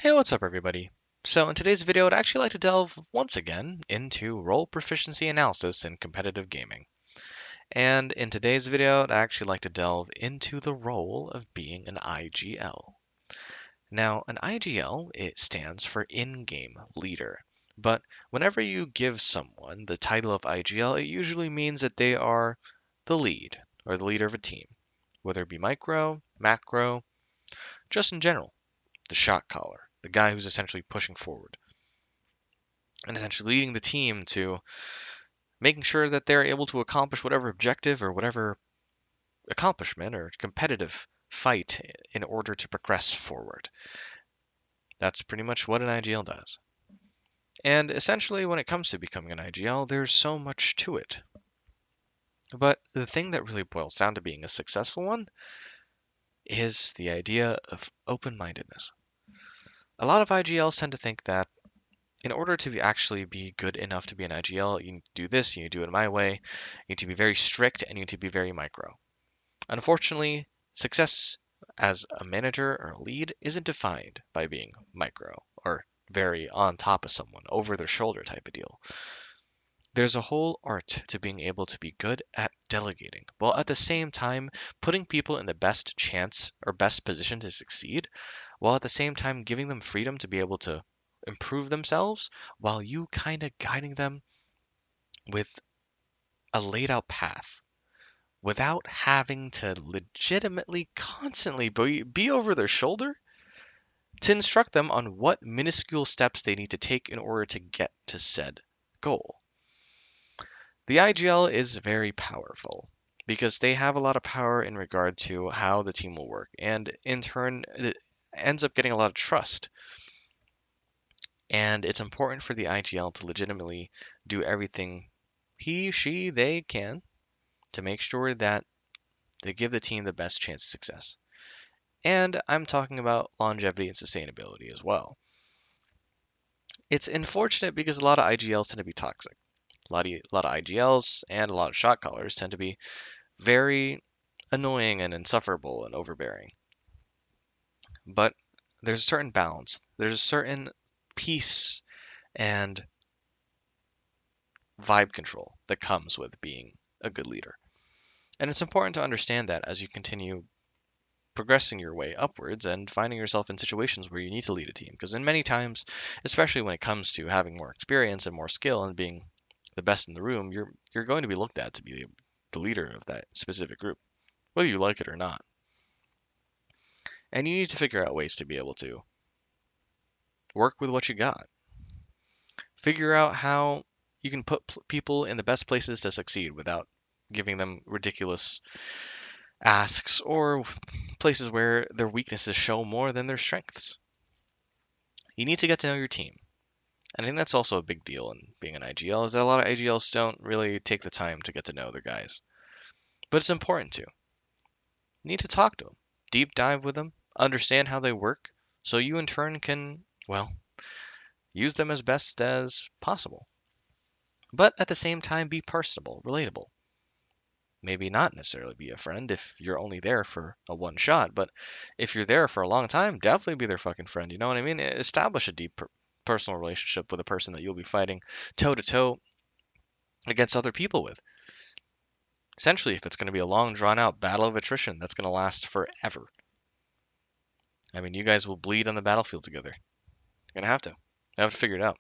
Hey, what's up everybody? So in today's video, I'd actually like to delve once again into role proficiency analysis in competitive gaming. And in today's video, I'd actually like to delve into the role of being an IGL. Now, an IGL, it stands for in-game leader. But whenever you give someone the title of IGL, it usually means that they are the lead or the leader of a team, whether it be micro, macro, just in general, the shot caller, the guy who's essentially pushing forward and essentially leading the team to making sure that they're able to accomplish whatever objective or whatever accomplishment or competitive fight in order to progress forward. That's pretty much what an IGL does. And essentially, when it comes to becoming an IGL, there's so much to it. But the thing that really boils down to being a successful one is the idea of open mindedness. A lot of IGLs tend to think that in order to actually be good enough to be an IGL, you need to do this, you need to do it my way, you need to be very strict, and you need to be very micro. Unfortunately, success as a manager or a lead isn't defined by being micro or very on top of someone, over their shoulder type of deal. There's a whole art to being able to be good at delegating, while at the same time putting people in the best chance or best position to succeed, while at the same time giving them freedom to be able to improve themselves, while you kind of guiding them with a laid out path without having to legitimately constantly be over their shoulder to instruct them on what minuscule steps they need to take in order to get to said goal. The IGL is very powerful because they have a lot of power in regard to how the team will work, and in turn, it ends up getting a lot of trust. And it's important for the IGL to legitimately do everything he, she, they can to make sure that they give the team the best chance of success. And I'm talking about longevity and sustainability as well. It's unfortunate because a lot of IGLs tend to be toxic. A lot of IGLs and a lot of shot callers tend to be very annoying and insufferable and overbearing. But there's a certain balance. There's a certain peace and vibe control that comes with being a good leader. And it's important to understand that as you continue progressing your way upwards and finding yourself in situations where you need to lead a team. Because in many times, especially when it comes to having more experience and more skill and being the best in the room, you're going to be looked at to be the leader of that specific group, whether you like it or not. And you need to figure out ways to be able to work with what you got. Figure out how you can put people in the best places to succeed without giving them ridiculous asks or places where their weaknesses show more than their strengths. You need to get to know your team. And I think that's also a big deal in being an IGL, is that a lot of IGLs don't really take the time to get to know their guys. But it's important to. You need to talk to them, deep dive with them, understand how they work, so you in turn can, well, use them as best as possible. But at the same time, be personable, relatable. Maybe not necessarily be a friend if you're only there for a one shot, but if you're there for a long time, definitely be their fucking friend. You know what I mean? Establish a deep personal relationship with a person that you'll be fighting toe to toe against other people with. Essentially, if it's going to be a long, drawn out battle of attrition that's going to last forever. I mean, you guys will bleed on the battlefield together. You're going to have to. You have to figure it out.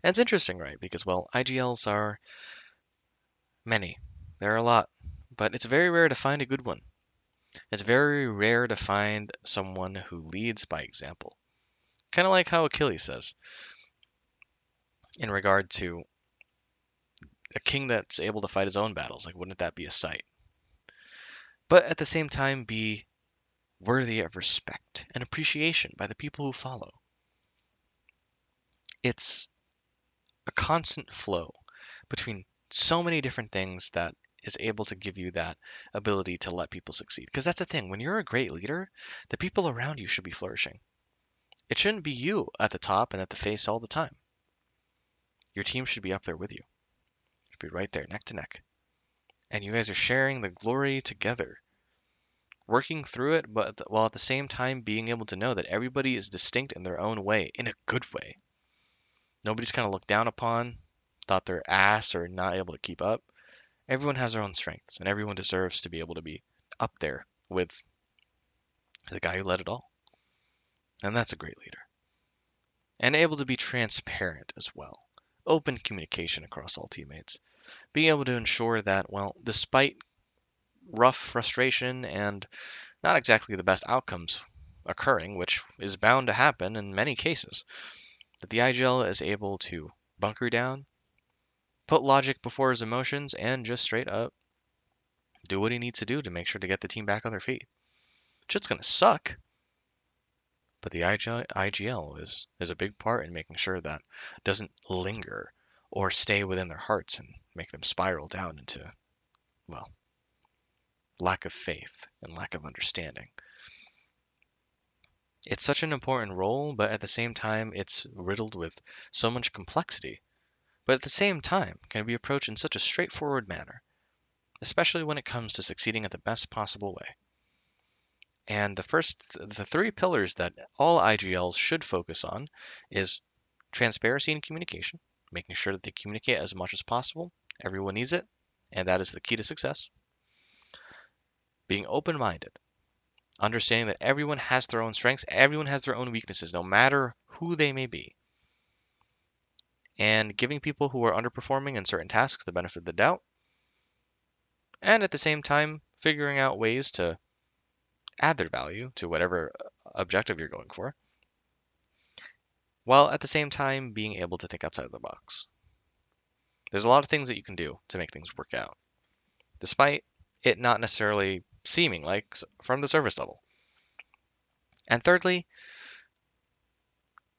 And it's interesting, right? Because, well, IGLs are many. There are a lot. But it's very rare to find a good one. It's very rare to find someone who leads by example. Kind of like how Achilles says in regard to a king that's able to fight his own battles. Like, wouldn't that be a sight? But at the same time, be worthy of respect and appreciation by the people who follow. It's a constant flow between so many different things that is able to give you that ability to let people succeed. Because that's the thing, when you're a great leader, the people around you should be flourishing. It shouldn't be you at the top and at the face all the time. Your team should be up there with you. Should be right there, neck to neck. And you guys are sharing the glory together working through it, but while at the same time being able to know that everybody is distinct in their own way, in a good way. Nobody's kind of looked down upon, thought they're ass or not able to keep up. Everyone has their own strengths, and everyone deserves to be able to be up there with the guy who led it all. And that's a great leader. And able to be transparent as well. Open communication across all teammates. Being able to ensure that, well, despite rough frustration and not exactly the best outcomes occurring, which is bound to happen in many cases, that the IGL is able to bunker down, put logic before his emotions, and just straight up do what he needs to do to make sure to get the team back on their feet. Shit's gonna suck, but the IGL is a big part in making sure that doesn't linger or stay within their hearts and make them spiral down into, well, lack of faith and lack of understanding. It's such an important role, but at the same time, it's riddled with so much complexity. But at the same time, can be approached in such a straightforward manner, especially when it comes to succeeding at the best possible way. And the three pillars that all IGLs should focus on is transparency and communication, making sure that they communicate as much as possible. Everyone needs it, and that is the key to success. Being open-minded, understanding that everyone has their own strengths, everyone has their own weaknesses, no matter who they may be. And giving people who are underperforming in certain tasks the benefit of the doubt. And at the same time, figuring out ways to add their value to whatever objective you're going for, while at the same time being able to think outside of the box. There's a lot of things that you can do to make things work out, despite it not necessarily seeming like from the surface level. And thirdly,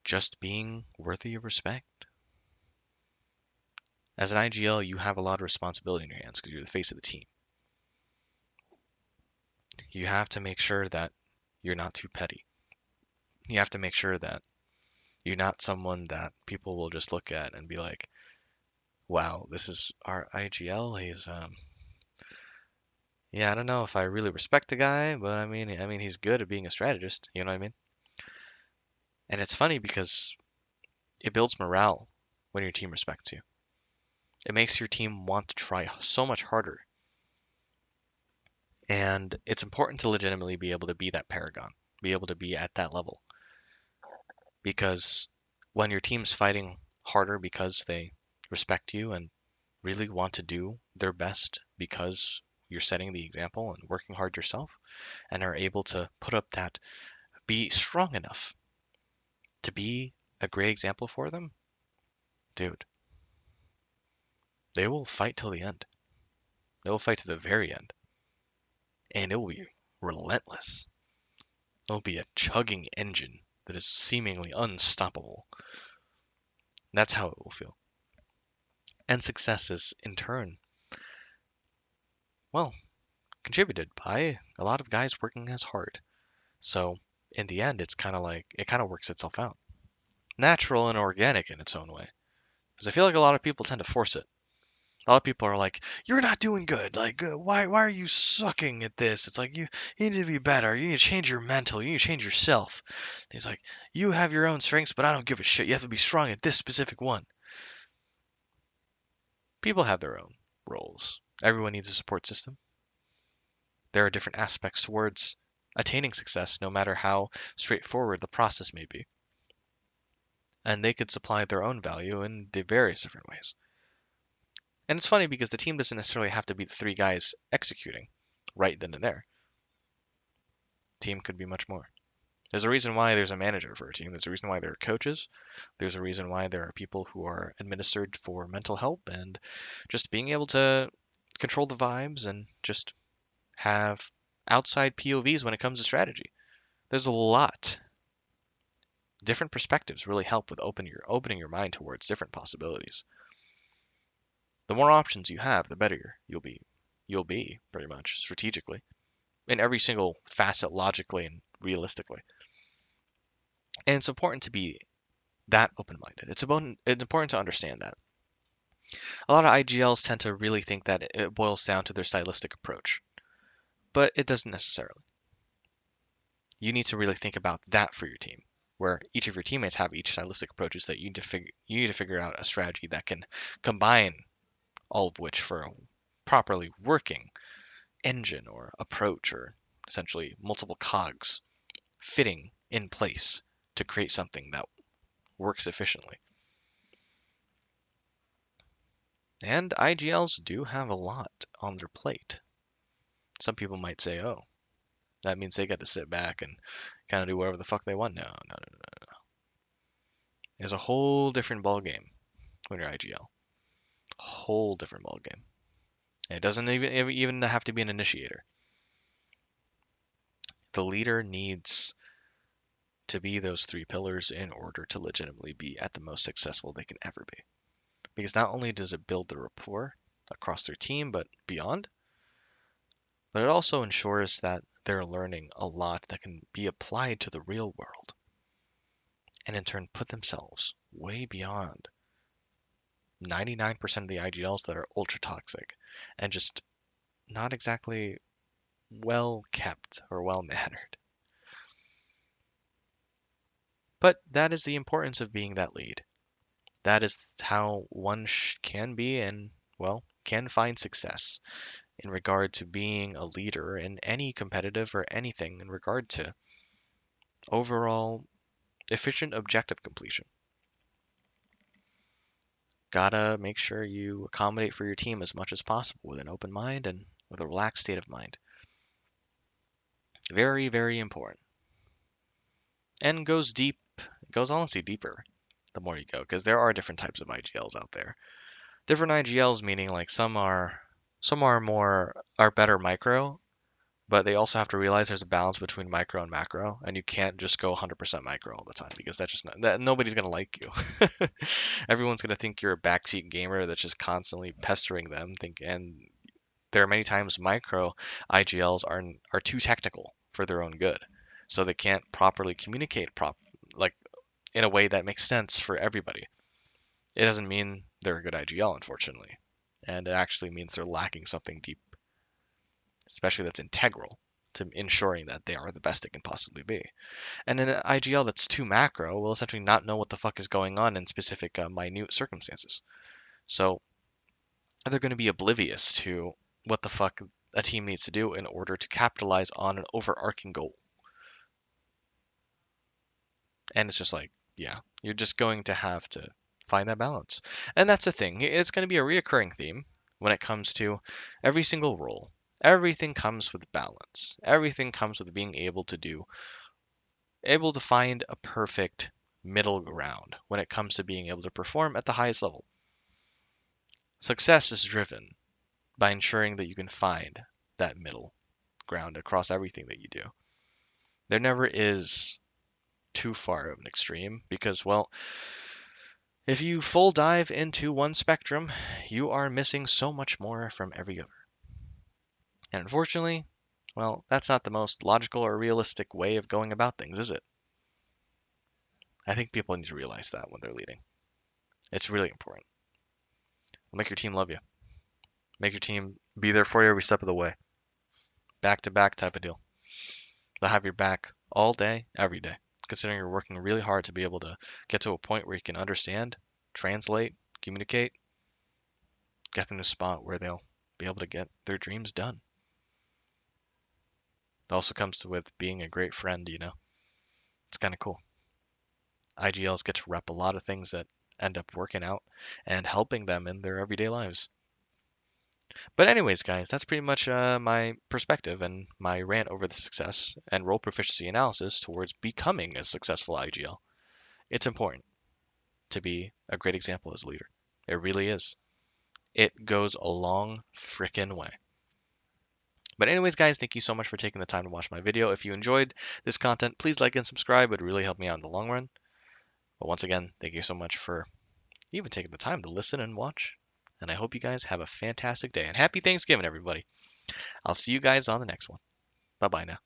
just being worthy of respect. As an IGL, you have a lot of responsibility in your hands because you're the face of the team. You have to make sure that you're not too petty. You have to make sure that you're not someone that people will just look at and be like, wow, this is our IGL. Yeah, I don't know if I really respect the guy, but I mean, he's good at being a strategist. You know what I mean? And it's funny because it builds morale when your team respects you. It makes your team want to try so much harder. And it's important to legitimately be able to be that paragon, be able to be at that level. Because when your team's fighting harder because they respect you and really want to do their best because you're setting the example and working hard yourself and are able to put up that, be strong enough to be a great example for them, dude, they will fight till the end. They will fight to the very end. And it will be relentless. It will be a chugging engine that is seemingly unstoppable. That's how it will feel. And success is, in turn, well, contributed by a lot of guys working as hard. So, in the end, it's kind of like, it kind of works itself out. Natural and organic in its own way. Because I feel like a lot of people tend to force it. A lot of people are like, "You're not doing good. Like, why are you sucking at this?" It's like you need to be better. You need to change your mental. You need to change yourself. And he's like, "You have your own strengths, but I don't give a shit. You have to be strong at this specific one." People have their own roles. Everyone needs a support system. There are different aspects towards attaining success, no matter how straightforward the process may be. And they could supply their own value in various different ways. And it's funny because the team doesn't necessarily have to be the three guys executing right then and there. Team could be much more. There's a reason why there's a manager for a team. There's a reason why there are coaches. There's a reason why there are people who are administered for mental help and just being able to control the vibes and just have outside POVs when it comes to strategy. There's a lot. Different perspectives really help with opening your mind towards different possibilities. The more options you have, the better you'll be. You'll be pretty much strategically in every single facet, logically and realistically. And it's important to be that open-minded. It's important to understand that. A lot of IGLs tend to really think that it boils down to their stylistic approach, but it doesn't necessarily. you need to really think about that for your team, where each of your teammates have each stylistic approaches that you need to figure out a strategy that can combine all of which for a properly working engine or approach, or essentially multiple cogs fitting in place to create something that works efficiently. And IGLs do have a lot on their plate. Some people might say, oh, that means they get to sit back and kind of do whatever the fuck they want. No, no, no, no. It's a whole different ball game when you're IGL. Whole different ball game. And it doesn't even have to be an initiator. The leader needs to be those three pillars in order to legitimately be at the most successful they can ever be. Because not only does it build the rapport across their team, but beyond, but it also ensures that they're learning a lot that can be applied to the real world, and in turn put themselves way beyond 99% of the IGLs that are ultra toxic and just not exactly well kept or well mannered. But that is the importance of being that lead. That is how one can be and, well, can find success in regard to being a leader in any competitive or anything in regard to overall efficient objective completion. Gotta make sure you accommodate for your team as much as possible with an open mind and with a relaxed state of mind. Very, very important. And goes deep, goes honestly deeper the more you go, because there are different types of IGLs out there. Different IGLs meaning like some are better micro, but they also have to realize there's a balance between micro and macro, and you can't just go 100% micro all the time because that's just nobody's gonna like you. Everyone's gonna think you're a backseat gamer that's just constantly pestering them. And there are many times micro IGLs are too technical for their own good, so they can't properly communicate like in a way that makes sense for everybody. It doesn't mean they're a good IGL, unfortunately, and it actually means they're lacking something deep, especially that's integral to ensuring that they are the best they can possibly be. And an IGL that's too macro will essentially not know what the fuck is going on in specific minute circumstances. So they're going to be oblivious to what the fuck a team needs to do in order to capitalize on an overarching goal. And it's just like, yeah, you're just going to have to find that balance. And that's the thing. It's going to be a reoccurring theme when it comes to every single role. Everything comes with balance. Everything comes with being able to find a perfect middle ground when it comes to being able to perform at the highest level. Success is driven by ensuring that you can find that middle ground across everything that you do. There never is too far of an extreme because, well, if you full dive into one spectrum, you are missing so much more from every other. And unfortunately, well, that's not the most logical or realistic way of going about things, is it? I think people need to realize that when they're leading. It's really important. Make your team love you. Make your team be there for you every step of the way. Back to back type of deal. They'll have your back all day, every day, considering you're working really hard to be able to get to a point where you can understand, translate, communicate, get them to a spot where they'll be able to get their dreams done. It also comes with being a great friend, It's kind of cool. IGLs get to rep a lot of things that end up working out and helping them in their everyday lives. But anyways, guys, that's pretty much my perspective and my rant over the success and role proficiency analysis towards becoming a successful IGL. It's important to be a great example as a leader. It really is. It goes a long frickin' way. But anyways, guys, thank you so much for taking the time to watch my video. If you enjoyed this content, please like and subscribe. It would really help me out in the long run. But once again, thank you so much for even taking the time to listen and watch. And I hope you guys have a fantastic day. And happy Thanksgiving, everybody. I'll see you guys on the next one. Bye-bye now.